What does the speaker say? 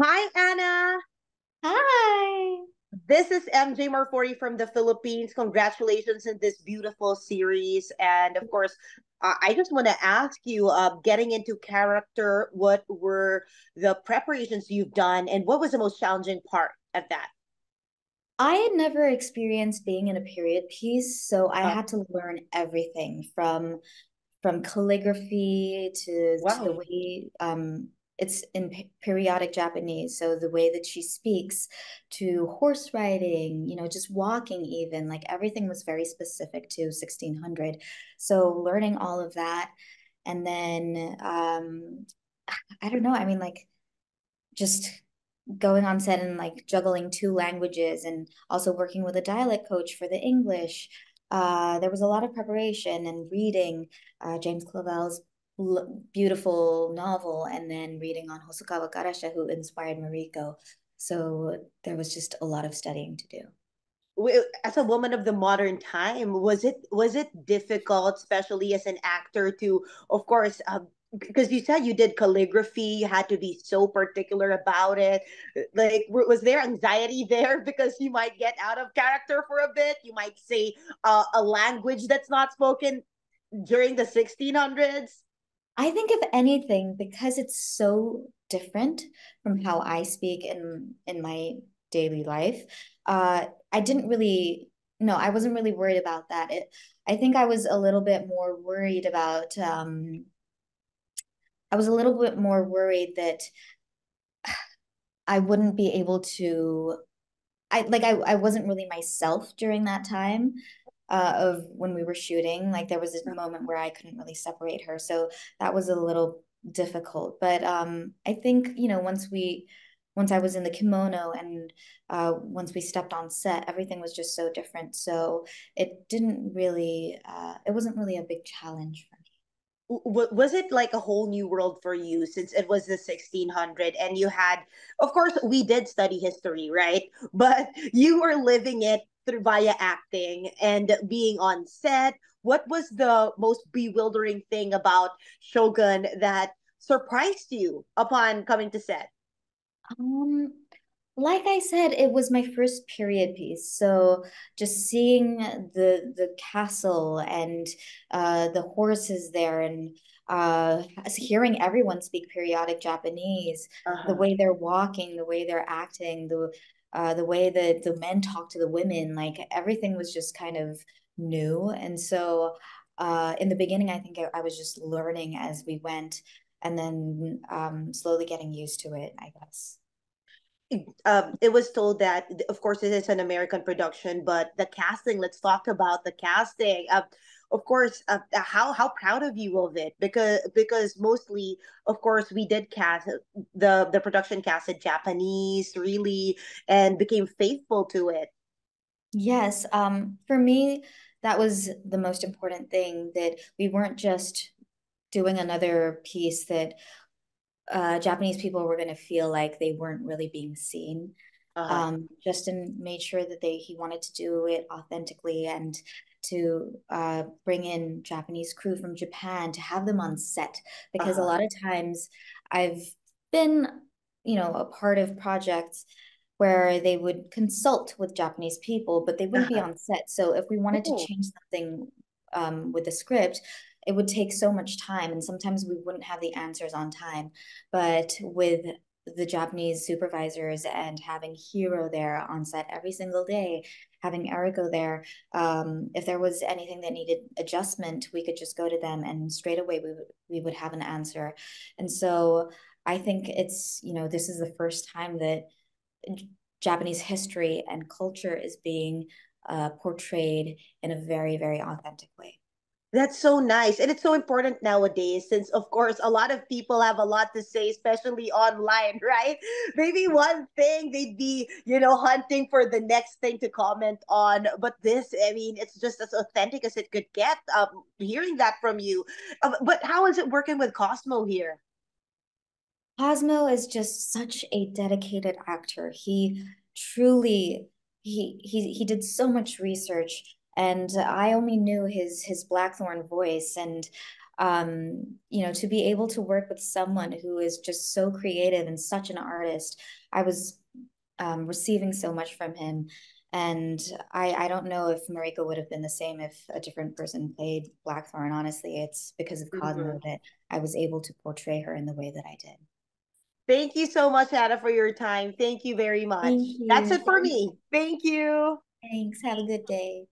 Hi, Anna. Hi. This is MJ Marfori from the Philippines. Congratulations on this beautiful series. And of course, I just want to ask you, getting into character, what were the preparations you've done, and what was the most challenging part of that? I had never experienced being in a period piece, so I Uh, had to learn everything from calligraphy to the wow. way it's in periodic Japanese, so the way that she speaks to horse riding, just walking even, like everything was very specific to 1600. So learning all of that and then I don't know, I mean like just going on set and like juggling two languages and also working with a dialect coach for the English. There was a lot of preparation and reading James Clavell's beautiful novel and then reading on Hosokawa Garasha, who inspired Mariko. So there was just a lot of studying to do. As a woman of the modern time, was it difficult, especially as an actor, to, of course, because you said you did calligraphy, you had to be so particular about it. Like, was there anxiety there because you might get out of character for a bit? You might say a language that's not spoken during the 1600s. I think if anything, because it's so different from how I speak in my daily life, I didn't really no, I wasn't really worried about that. I think I was a little bit more worried about I was a little bit more worried that I wouldn't be able to I wasn't really myself during that time of when we were shooting. Like there was a moment where I couldn't really separate her, so that was a little difficult. But I think once I was in the kimono and once we stepped on set, everything was just so different. So it wasn't really a big challenge for me. Was it like a whole new world for you since it was the 1600 and you had, of course, we did study history, right? But you were living it through via acting and being on set. What was the most bewildering thing about Shogun that surprised you upon coming to set? Um, like I said, it was my first period piece. So just seeing the castle and the horses there and hearing everyone speak periodic Japanese, the Uh-huh. way they're walking, the way they're acting, the way that the men talk to the women, like everything was just kind of new. And so in the beginning, I think I was just learning as we went and then slowly getting used to it, I guess. It was told that, of course, it is an American production, but the casting. Let's talk about the casting. Of course, how proud of you of it, because mostly, of course, we did cast the production casted Japanese really and became faithful to it. Yes, for me, that was the most important thing that we weren't just doing another piece that Japanese people were going to feel like they weren't really being seen. Uh-huh. Justin made sure that he wanted to do it authentically and to bring in Japanese crew from Japan to have them on set because a Uh-huh. lot of times I've been, a part of projects where they would consult with Japanese people, but they wouldn't be Uh-huh. on set. So if we wanted to Oh. change something with the script, it would take so much time, and sometimes we wouldn't have the answers on time. But with the Japanese supervisors and having Hiro there on set every single day, having Eriko there, if there was anything that needed adjustment, we could just go to them and straight away we would have an answer. And so I think this is the first time that Japanese history and culture is being portrayed in a very, very authentic way. That's so nice. And it's so important nowadays since, of course, a lot of people have a lot to say, especially online, right? Maybe one thing they'd be, hunting for the next thing to comment on. But this, I mean, it's just as authentic as it could get. Hearing that from you. But how is it working with Cosmo here? Cosmo is just such a dedicated actor. He truly he did so much research and I only knew his Blackthorn voice and You know, to be able to work with someone who is just so creative and such an artist. I was receiving so much from him. And I don't know if Mariko would have been the same if a different person played Blackthorn. Honestly, it's because of Cosmo Mhm. that I was able to portray her in the way that I did. Thank you so much, Hannah, for your time. Thank you very much. Thank That's you. it for me. Thank you. Thanks. Have a good day.